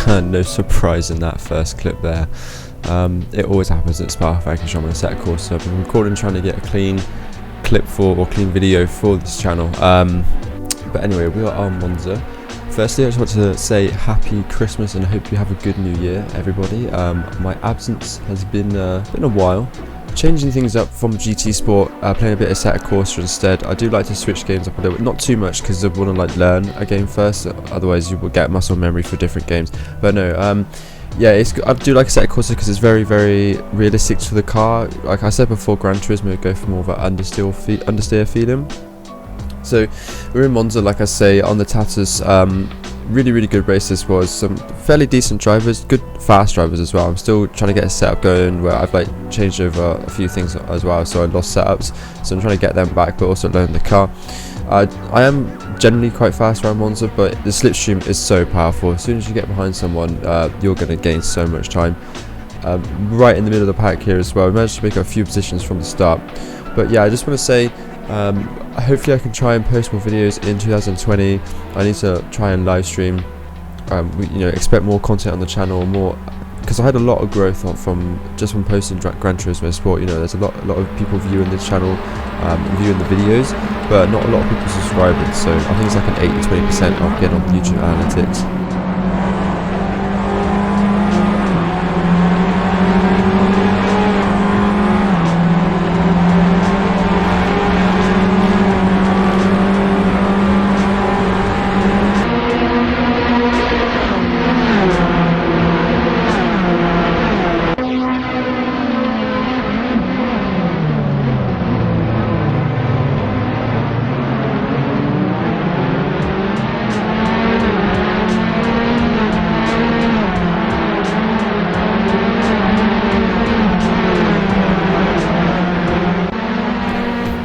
No surprise in that first clip there. It always happens at Spark. I'm on a set course, so I've been recording, trying to get a clean clip or clean video for this channel. But anyway, we are on Monza. Firstly, I just want to say happy Christmas and I hope you have a good new year, everybody. My absence has been a while. Changing things up from GT Sport, playing a bit of Assestto Corsa instead. I do like to switch games up a little bit, not too much because I want to learn a game first, otherwise you will get muscle memory for different games. But no, yeah, I do like Assestto Corsa because it's very, very realistic to the car. Like I said before, Gran Turismo go for more of an understeer feeling. So we're in Monza, like I say, on the Tatters. Really, really good race this was. Some fairly decent drivers, good fast drivers as well. I'm still trying to get a setup going where I've changed over a few things as well, so I lost setups, so I'm trying to get them back but also learn the car. I am generally quite fast around Monza, but the slipstream is so powerful. As soon as you get behind someone, you're going to gain so much time. Right in the middle of the pack here as well. We managed to make a few positions from the start. But yeah, I just want to say, hopefully I can try and post more videos in 2020. I need to try and live stream. Expect more content on the channel, because I had a lot of growth from posting Gran Turismo Sport. There's a lot of people viewing this channel, viewing the videos, but not a lot of people subscribing. So I think it's like an 80-20% of getting on YouTube analytics.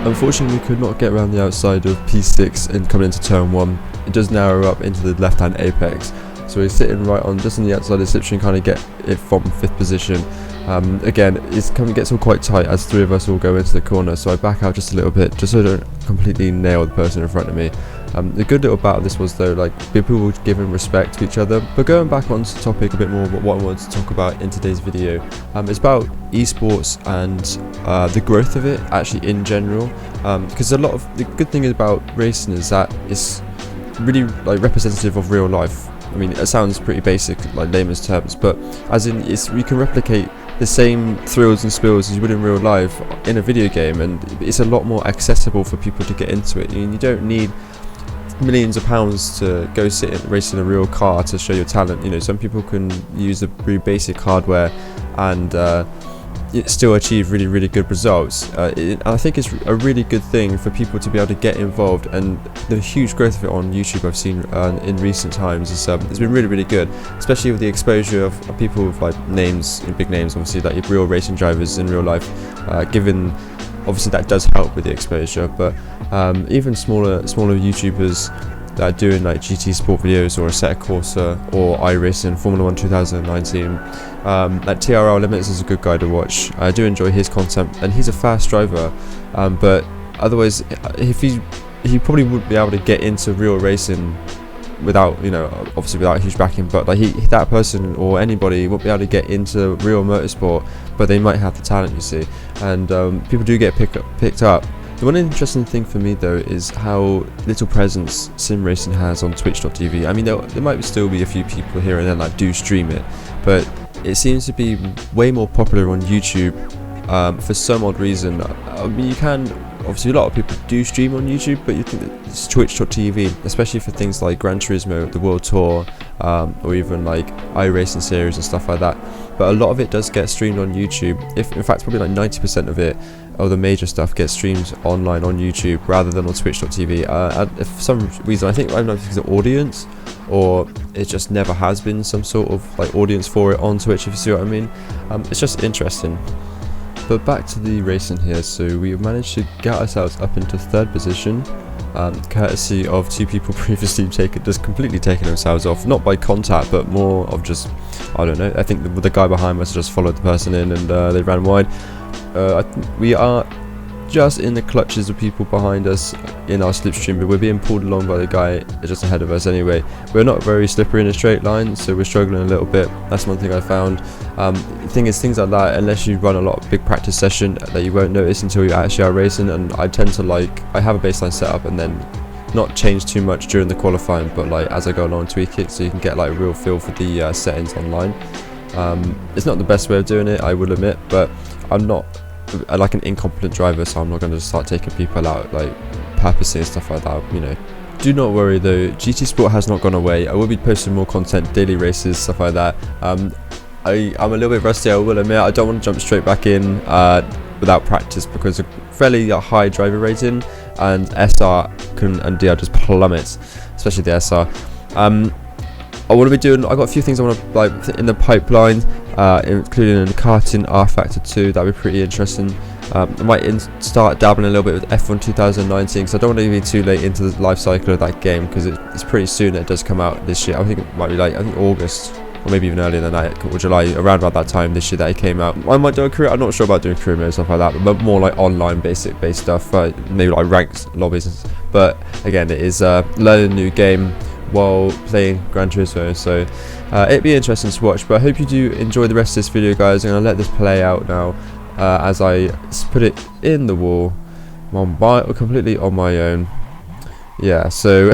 Unfortunately, we could not get around the outside of P6 and coming into turn 1. It does narrow up into the left-hand apex, so we're sitting right on just on the outside of the slipstream, kind of get it from 5th position. Again, it gets all quite tight as 3 of us all go into the corner, so I back out just a little bit, just so I don't completely nail the person in front of me. The good little about this was though, people were giving respect to each other. But going back onto the topic a bit more, what I wanted to talk about in today's video, it's about esports and the growth of it actually in general. Because the good thing about racing is that it's really representative of real life. I mean, it sounds pretty basic, layman's terms, but as in, we can replicate the same thrills and spills as you would in real life in a video game, and it's a lot more accessible for people to get into it. You don't need millions of pounds to go sit and race in a real car to show your talent. Some people can use the really basic hardware and still achieve really, really good results. I think it's a really good thing for people to be able to get involved, and the huge growth of it on YouTube I've seen in recent times it's been really, really good, especially with the exposure of people with names, big names, obviously, real racing drivers in real life, given obviously that does help with the exposure. But even smaller YouTubers that are doing GT Sport videos or Assestto Corsa or iRacing, Formula 1 2019, TRL Limits is a good guy to watch. I do enjoy his content, and he's a fast driver, but otherwise if he probably wouldn't be able to get into real racing without, obviously without huge backing, but that person or anybody won't be able to get into real motorsport, but they might have the talent, you see, and people do get picked up. The one interesting thing for me though is how little presence sim racing has on Twitch.tv. I mean, there might still be a few people here and there do stream it, but it seems to be way more popular on YouTube for some odd reason. I mean, you can, obviously a lot of people do stream on YouTube, but you think that it's Twitch.tv, especially for things like Gran Turismo, the World Tour, or even iRacing series and stuff like that. But a lot of it does get streamed on YouTube. In fact, probably 90% of it, or the major stuff, gets streamed online on YouTube rather than on Twitch.tv. For some reason, I don't know if it's the audience, or it just never has been some sort of audience for it on Twitch, if you see what I mean. It's just interesting. But back to the racing here, so we managed to get ourselves up into 3rd position, courtesy of 2 people previously completely taking themselves off, not by contact, but more of just, I don't know, I think the guy behind us just followed the person in, and they ran wide. We are just in the clutches of people behind us in our slipstream, but we're being pulled along by the guy just ahead of us anyway. We're not very slippery in a straight line, so we're struggling a little bit. That's one thing I found. The thing is, things like that, unless you run a lot of big practice session, that you won't notice until you actually are racing. And I tend to I have a baseline setup and then not change too much during the qualifying, but as I go along, tweak it so you can get a real feel for the settings online. It's not the best way of doing it, I will admit, but I'm not an incompetent driver, so I'm not going to start taking people out purposely and stuff like that, you know. Do not worry though, GT Sport has not gone away. I will be posting more content, daily races, stuff like that. I'm a little bit rusty, I will admit. I don't want to jump straight back in without practice, because a fairly high driver rating and SR and DR just plummets, especially the SR. I want to be doing, I've got a few things I want to in the pipeline, including a karting R Factor 2. That'd be pretty interesting. I might start dabbling a little bit with F1 2019, because I don't want to be too late into the life cycle of that game, because it's pretty soon. It does come out this year. I think it might be I think August, or maybe even earlier than that, or July, around about that time this year that it came out. I might do a career. I'm not sure about doing career mode and stuff like that, but more online basic based stuff, maybe ranked lobbies. But again, it is learning a new game while playing Gran Turismo, so it'd be interesting to watch. But I hope you do enjoy the rest of this video, guys. I'm gonna let this play out now as I put it in the wall completely on my own. Yeah, so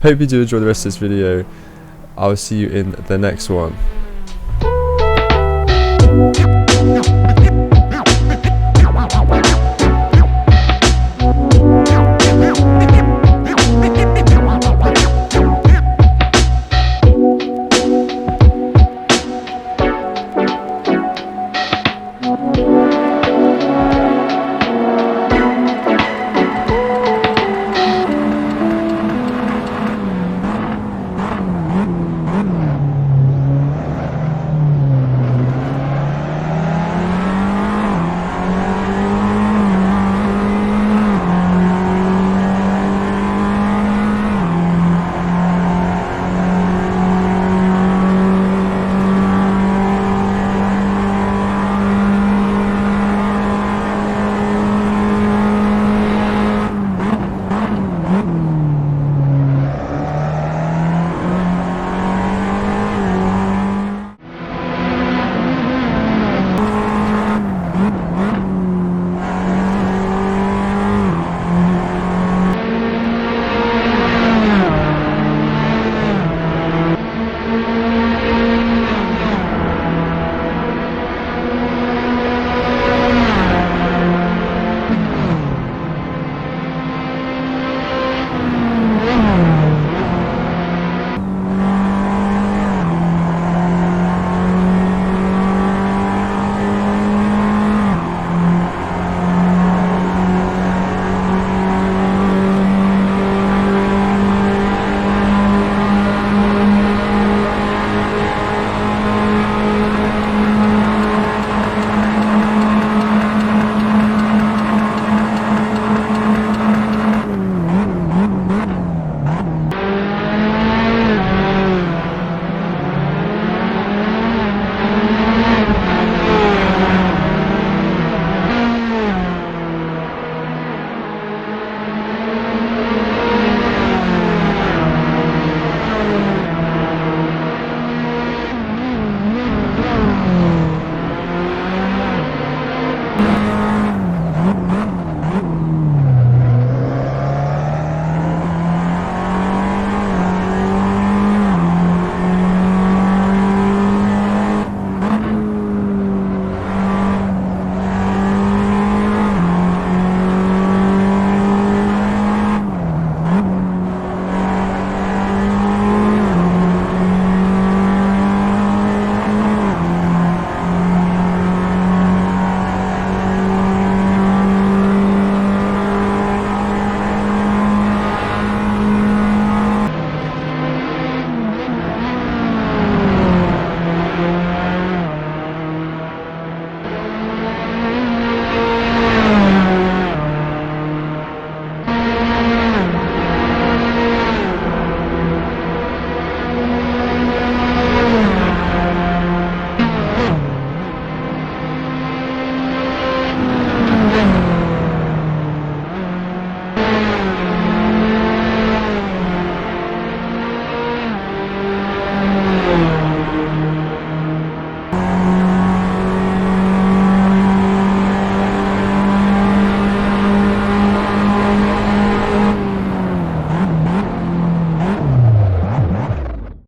hope you do enjoy the rest of this video. I'll see you in the next one.